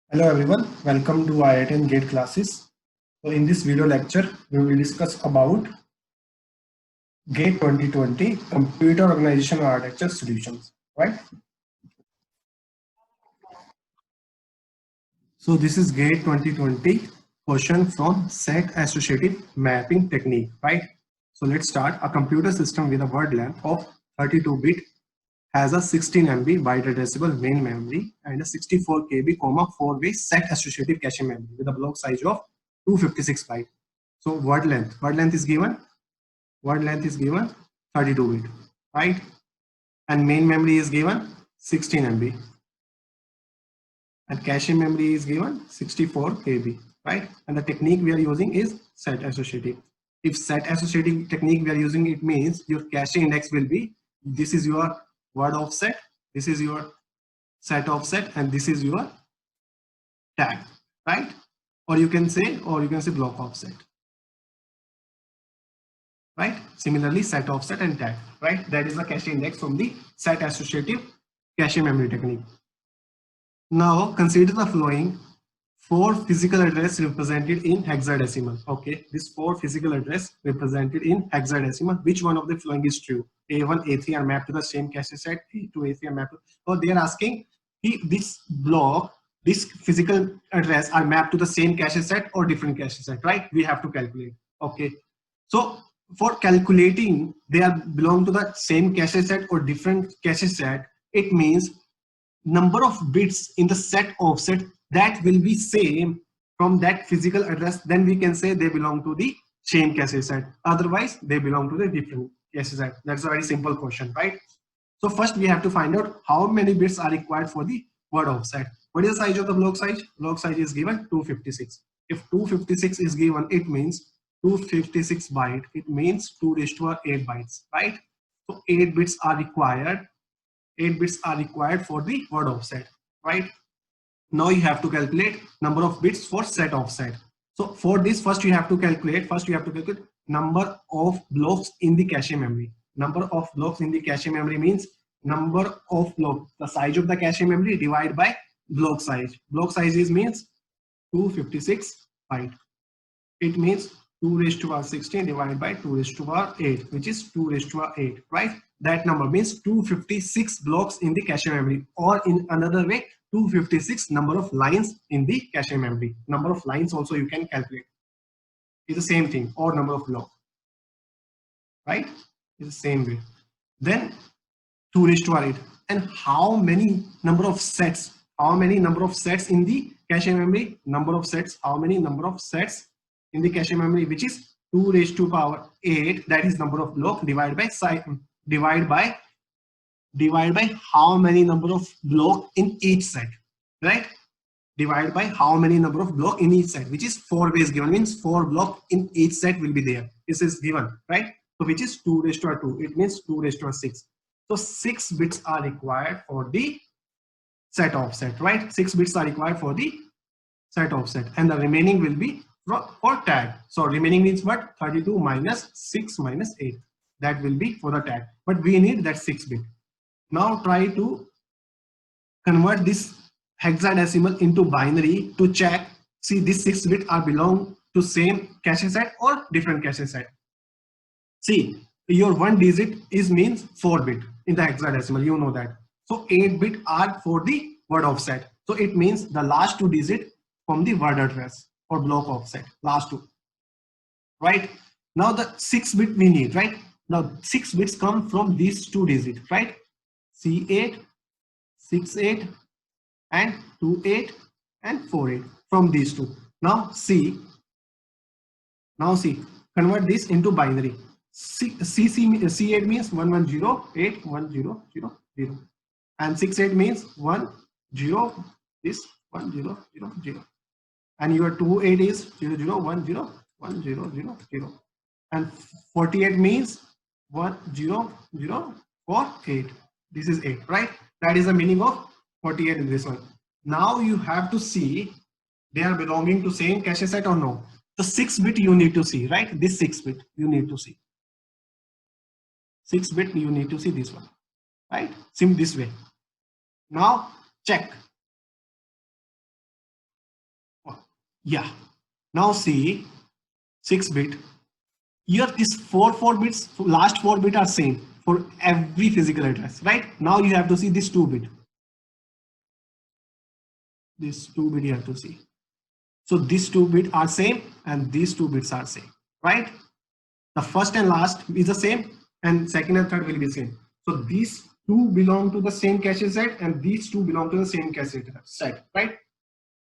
Hello everyone, welcome to IITM GATE classes. So in this video lecture, we will discuss about GATE 2020 Computer Organization Architecture Solutions, right? So this is GATE 2020 question from set associative mapping technique, right? So let's start. A computer system with a word length of 32-bit has a 16 MB byte addressable main memory and a 64 KB, 4-way set associative cache memory with a block size of 256 byte. So word length is given 32-bit, right? And main memory is given 16 MB and cache memory is given 64 KB, right? And the technique we are using is set associative. If set associative technique we are using, it means your cache index will be, this is your word offset, this is your set offset, and this is your tag, right? Or you can say block offset, right? Similarly, set offset and tag, right? That is the cache index from the set associative cache memory technique. Now consider the following: 4 physical address represented in hexadecimal. Okay, this 4 physical address represented in hexadecimal. Which one of the following is true? A1, A3 are mapped to the same cache set. A2, A3 are mapped to. So they are asking if this block, this physical address are mapped to the same cache set or different cache set, right? We have to calculate. Okay, so for calculating they are belong to the same cache set or different cache set, it means number of bits in the set offset that will be same from that physical address, then we can say they belong to the same cache set. Otherwise they belong to the different cache set. That's a very simple question, right? So first we have to find out how many bits are required for the word offset. What is the size of the block size? Block size is given 256. If 256 is given, it means 256 byte, it means 2 raised to 8 bytes, right? So 8 bits are required. 8 bits are required for the word offset, right? Now you have to calculate number of bits for set offset. So for this, first you have to calculate number of blocks in the cache memory. Number of blocks in the cache memory means number of blocks, the size of the cache memory divided by block size. Block size is means 256 byte. It means 2 raised to power 16 divided by 2 raised to power 8, which is 2 raised to power 8, right? That number means 256 blocks in the cache memory, or in another way, 256 number of lines in the cache memory. Number of lines also you can calculate. It's the same thing, or number of blocks, right? It's the same way. Then 2 raised to power 8. And how many number of sets? How many number of sets in the cache memory? Number of sets. How many number of sets in the cache memory, which is 2 raised to power 8, that is number of block divided by size, divide by how many number of block in each set, right? Divide by how many number of block in each set, which is 4 ways given, means 4 block in each set will be there. This is given, right? So which is 2 raised to 2, it means 2 raised to 6. So 6 bits are required for the set offset, right? 6 bits are required for the set offset, and the remaining will be for tag. So remaining means what? 32 minus 6 minus 8. That will be for the tag. But we need that 6 bit. Now try to convert this hexadecimal into binary to check. See, this 6 bit are belong to same cache set or different cache set. See, your 1 digit is means 4 bit in the hexadecimal. You know that. So 8 bit are for the word offset. So it means the last 2 digit from the word address or block offset, last 2, right? Now the 6 bit we need, right? Now 6 bits come from these 2 digits, right? C8, 68 and 28 and 48 from these 2. Now see, convert this into binary. C8 means 11081000, and 68 means 10, this 1000, and your 28 is 00101000, and 48 means 10048. This is 8, right? That is the meaning of 48 in this one. Now you have to see they are belonging to same cache set or no. The 6 bit you need to see, right? This 6 bit you need to see. 6 bit you need to see this one, right? Sim this way. Now check. Yeah. Now see 6-bit. Here this 4 bits, last 4 bit are same for every physical address, right? Now you have to see this 2-bit. This 2-bit you have to see. So these 2 bits are same and these 2 bits are same, right? The first and last is the same and second and third will be same. So these two belong to the same cache set and these two belong to the same cache set, right?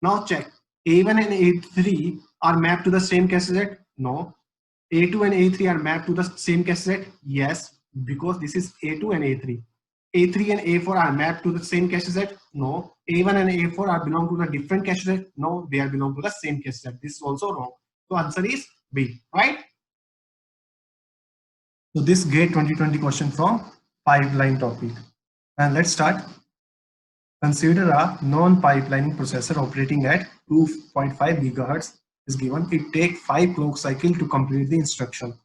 Now check. A1 and A3 are mapped to the same cache set? No. A2 and A3 are mapped to the same cache set? Yes, because this is A2 and A3. A3 and A4 are mapped to the same cache set? No. A1 and A4 are belong to the different cache set? No, they are belong to the same cache set. This is also wrong. So answer is B, right? So this GATE 2020 question from pipeline topic. And let's start. Consider a non-pipelining processor operating at 2.5 gigahertz is given. It takes 5 clock cycles to complete the instruction.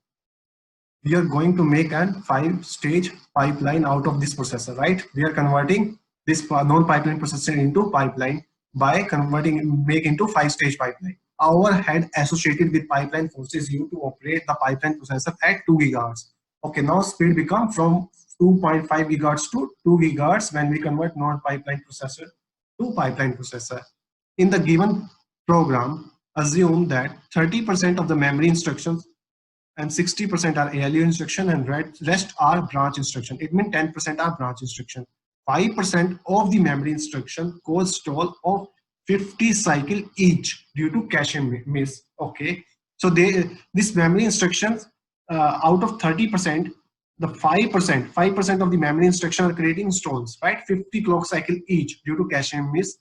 We are going to make an 5-stage pipeline out of this processor, right? We are converting this non-pipeline processor into pipeline by make into 5-stage pipeline. Our head associated with pipeline forces you to operate the pipeline processor at 2 gigahertz. Okay, now speed become from 2.5 gigahertz to 2 gigahertz when we convert non-pipeline processor to pipeline processor. In the given program, assume that 30% of the memory instructions and 60% are ALU instruction and rest are branch instruction. It means 10% are branch instruction. 5% of the memory instruction cause stall of 50 cycle each due to cache miss. Okay, so this memory instructions out of 30%, the 5% of the memory instruction are creating stalls, right? 50 clock cycle each due to cache miss,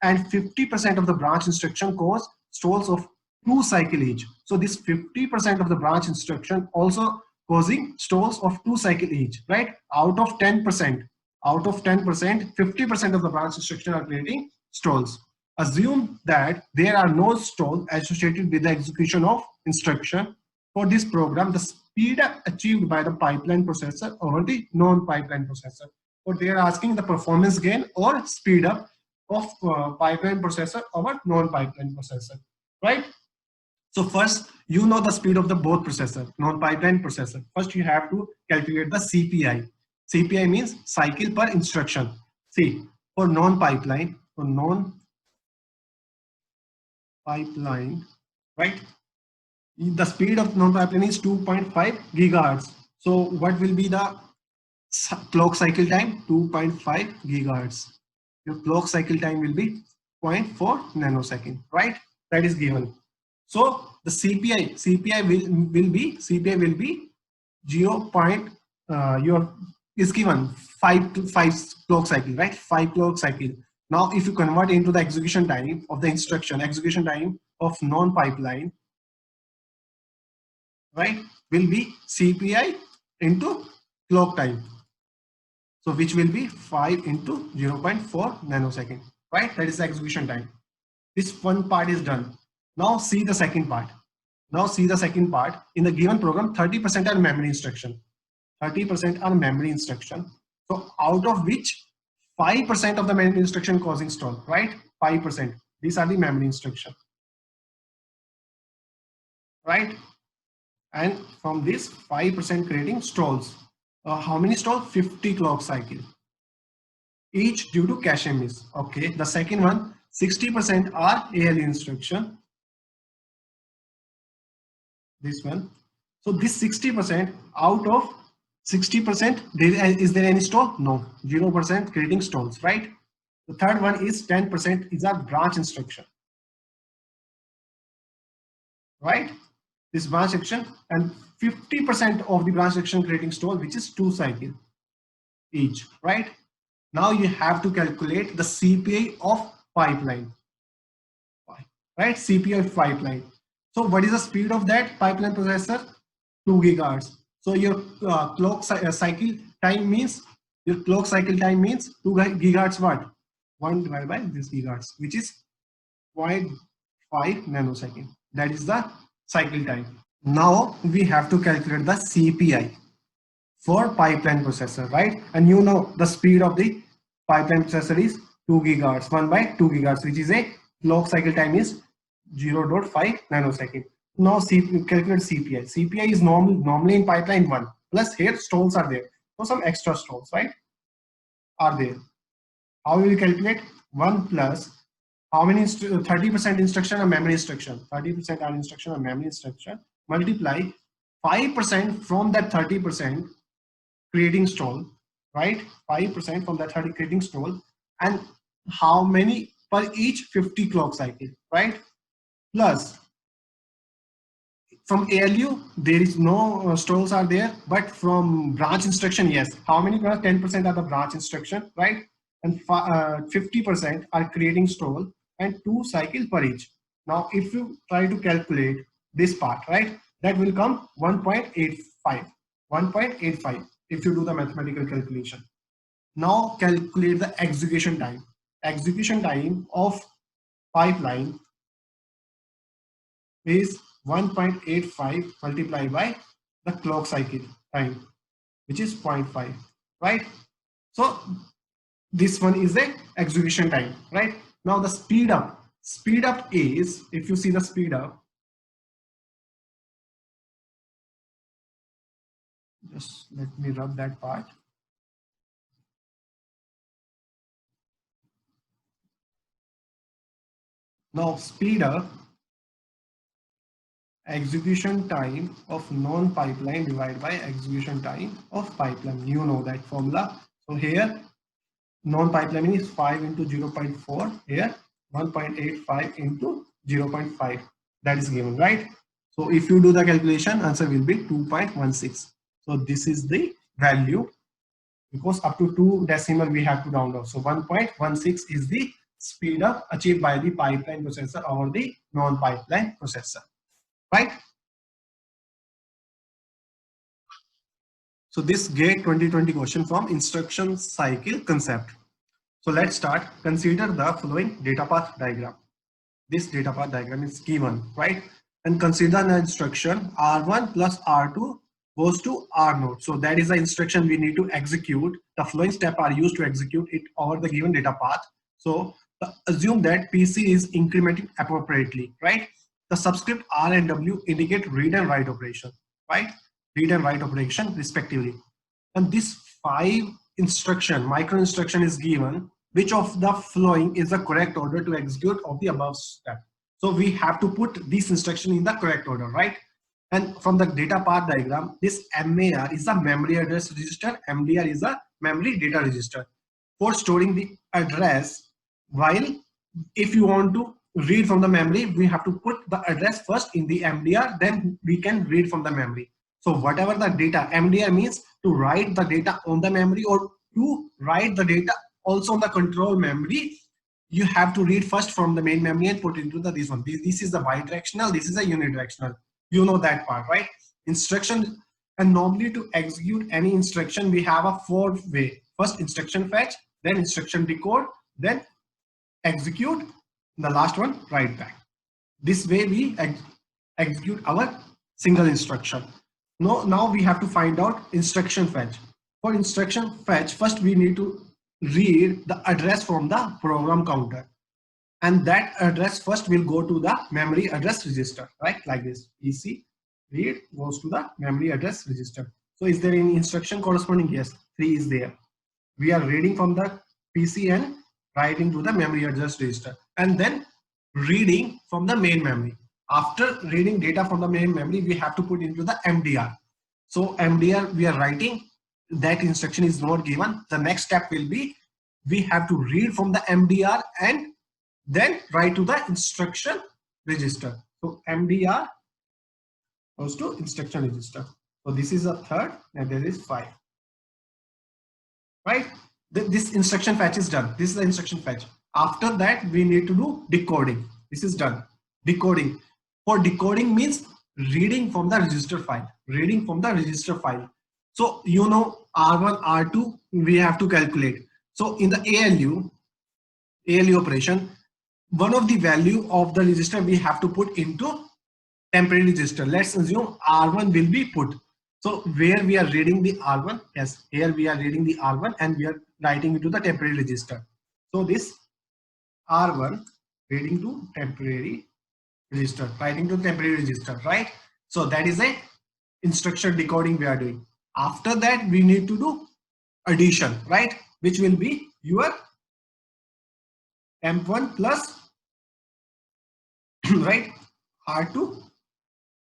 and 50% of the branch instruction cause stalls of 2 cycle each. So this 50% of the branch instruction also causing stalls of 2 cycle each, right? Out of 10%, 50% of the branch instruction are creating stalls. Assume that there are no stalls associated with the execution of instruction. For this program, the speed achieved by the pipeline processor over the non-pipeline processor. So they are asking the performance gain or speed up of pipeline processor over non-pipeline processor, right? So first, you know the speed of the both processor, non-pipeline processor. First, you have to calculate the CPI. CPI means cycle per instruction. See, for non-pipeline, right? The speed of non-pipeline is 2.5 gigahertz. So what will be the clock cycle time? 2.5 gigahertz. Your clock cycle time will be 0.4 nanosecond, right? That is given. So the CPI will be 0. Is given 5 clock cycle, right? 5 clock cycle. Now, if you convert into the execution time of the instruction, execution time of non-pipeline, right, will be CPI into clock time. So which will be 5 into 0.4 nanosecond, right? That is the execution time. This one part is done. Now see the second part. In the given program, 30% are memory instruction. 30% are memory instruction. So out of which 5% of the memory instruction causing stall, right? 5%. These are the memory instruction, right? And from this 5% creating stalls. How many stalls? 50 clock cycle. Each due to cache miss. Okay. The second one, 60% are ALU instruction. This one. So this 60%, out of 60%, is there any stall? No. 0% creating stalls, right? The third one is 10% is a branch instruction, right? This branch instruction, and 50% of the branch instruction creating stall, which is 2 cycle each, right? Now you have to calculate the CPI of pipeline, right? CPI of pipeline. So what is the speed of that pipeline processor? 2 gigahertz. So your clock cycle time means 2 gigahertz what? 1 divided by this gigahertz, which is 0.5 nanosecond. That is the cycle time. Now we have to calculate the CPI for pipeline processor, right? And you know the speed of the pipeline processor is 2 gigahertz, 1 by 2 gigahertz, which is a clock cycle time is 0.5 nanosecond. Now calculate CPI. CPI is normally in pipeline 1. Plus here stalls are there. So some extra stalls, right, are there. How will you calculate? 1 plus how many 30% instruction or memory instruction? 30% are instruction or memory instruction. Multiply 5% from that 30% creating stall, right? 5% from that 30 creating stall, and how many per each 50 clock cycle, right? Plus from ALU there is no stalls are there, but from branch instruction, yes. How many? 10% are the branch instruction, right? And 50% are creating stall and 2 cycle per each. Now if you try to calculate this part, right, that will come 1.85 if you do the mathematical calculation. Now calculate the execution time. Execution time of pipeline is 1.85 multiplied by the clock cycle time, which is 0.5, right? So this one is the execution time, right? Now the speed up is, if you see the speed up, just let me rub that part. Now speed up, execution time of non-pipeline divided by execution time of pipeline. You know that formula. So here non-pipeline is 5 into 0.4, here 1.85 into 0.5, that is given, right? So if you do the calculation, answer will be 2.16. So this is the value, because up to 2 decimal we have to round off. So 1.16 is the speed up achieved by the pipeline processor over the non-pipeline processor, right? So this GATE 2020 question from instruction cycle concept. So let's start. Consider the following data path diagram. This data path diagram is given, right? And consider an instruction R1 plus R2 goes to R node. So that is the instruction we need to execute. The following steps are used to execute it over the given data path. So assume that PC is incrementing appropriately, right? The subscript R and W indicate read and write operation, right? Read and write operation respectively. And this 5 instruction, micro instruction is given. Which of the following is the correct order to execute of the above step? So we have to put this instruction in the correct order, right? And from the data path diagram, this MAR is the memory address register, MDR is the memory data register for storing the address. While if you want to read from the memory, we have to put the address first in the MDR, then we can read from the memory. So whatever the data, MDR means to write the data on the memory or to write the data also on the control memory, you have to read first from the main memory and put into the this one. This is the bidirectional, this is a unidirectional. You know that part, right? Instruction, and normally to execute any instruction, we have a 4-way. First instruction fetch, then instruction decode, then execute, the last one write back. This way we execute our single instruction. Now we have to find out instruction fetch. For instruction fetch, first we need to read the address from the program counter, and that address first will go to the memory address register, right? Like this, PC read goes to the memory address register. So is there any instruction corresponding? Yes, 3 is there. We are reading from the PC and writing to the memory address register, and then reading from the main memory. After reading data from the main memory, we have to put into the MDR. So MDR we are writing, that instruction is not given. The next step will be we have to read from the MDR and then write to the instruction register. So MDR goes to instruction register. So this is a third, and there is 5, right? This instruction fetch is done. This is the instruction fetch. After that we need to do decoding. This is done. Decoding. For decoding means reading from the register file. Reading from the register file. So you know R1, R2 we have to calculate. So in the ALU operation, one of the value of the register we have to put into temporary register. Let's assume R1 will be put. So where we are reading the R1, yes, here we are reading the R1 and we are writing into the temporary register. So this R1 reading to temporary register, writing to temporary register, right? So that is a instruction decoding we are doing. After that, we need to do addition, right? Which will be your M1 plus right R2,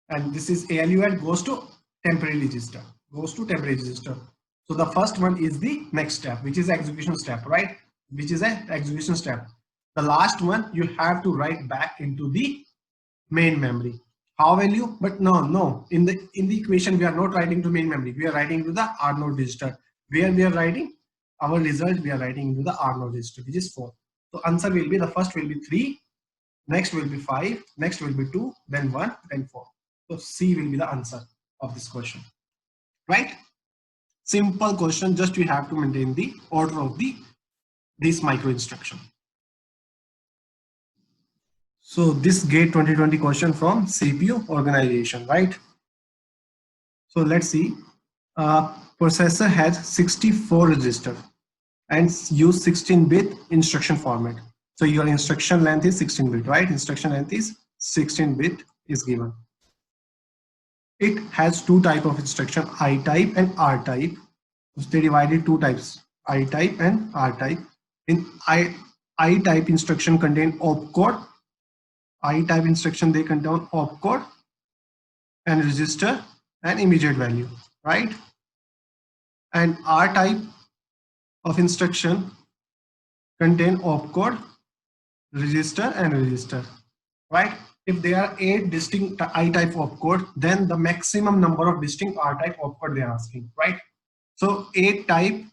and this is ALU add goes to temporary register, So the first one is the next step, which is execution step, right? Which is an execution step. The last one you have to write back into the main memory. How will you? But no. In the equation we are not writing to main memory. We are writing to the R node register. Where we are writing our result, we are writing into the R node register, which is 4. So answer will be, the first will be 3, next will be 5, next will be 2, then 1, then 4. So C will be the answer of this question, right? Simple question, just we have to maintain the order of this micro instruction. So this GATE 2020 question from CPU organization, right? So let's see. Processor has 64 register and use 16-bit instruction format. So your instruction length is 16-bit, right? Instruction length is 16-bit is given. It has two type of instruction, I type and R type. So they divided two types, I type and R type. In I type instruction contain opcode. I type instruction, they contain opcode and register and immediate value, right? And R type of instruction contain opcode, register and register, right? If there are 8 distinct I type opcode, then the maximum number of distinct R type opcode they are asking, right? So 8 type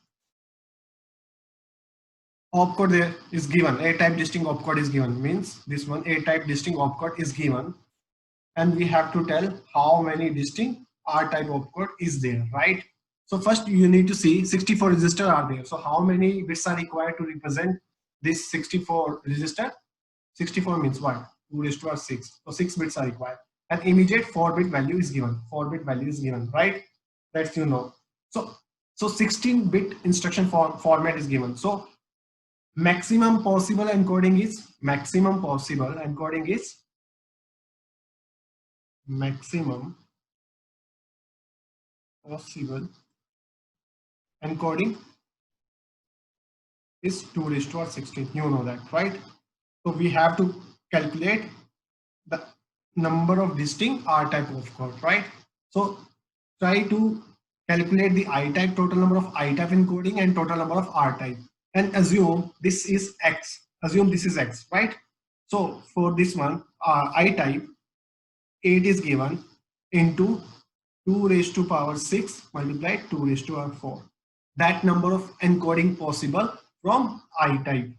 opcode there is given, 8 type distinct opcode is given, means this one 8 type distinct opcode is given, and we have to tell how many distinct R type opcode is there, right? So first you need to see 64 register are there. So how many bits are required to represent this 64 register? 64 means what? 2 raised to 6. So 6 bits are required. And immediate 4-bit value is given. 4-bit value is given, right? That's you know. So 16-bit instruction format is given. So maximum possible encoding is maximum possible encoding is 2 raised to 16. You know that, right? So we have to calculate the number of distinct R type opcode, right? So try to calculate the I type, total number of I type encoding and total number of R type, and assume this is X. Assume this is X, right? So for this one, I type 8 is given into 2 raised to power 6 multiplied 2 raised to power 4. That number of encoding possible from I type,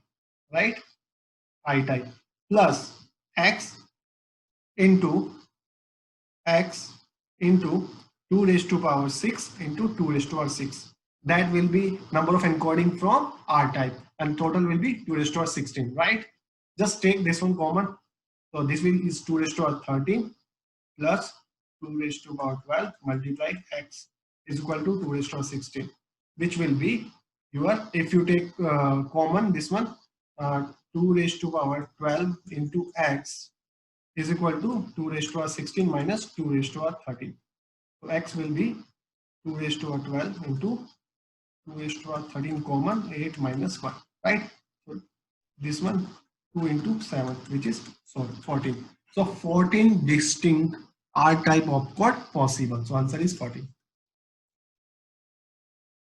right? I type plus X into 2 raised to power 6 into 2 raised to power 6. That will be number of encoding from R type, and total will be 2 raised to power 16, right? Just take this one common. So this is 2 raised to power 13 plus 2 raised to power 12 multiplied X is equal to 2 raised to power 16, which will be your, if you take common this one, 2 raised to power 12 into X is equal to 2 raised to power 16 minus 2 raised to power 13. So X will be 2 raised to power 12 into 2 raised to power 13 common 8 minus 1, right? So this one 2 into 7, which is 14. So 14 distinct R type opcode possible. So answer is 14.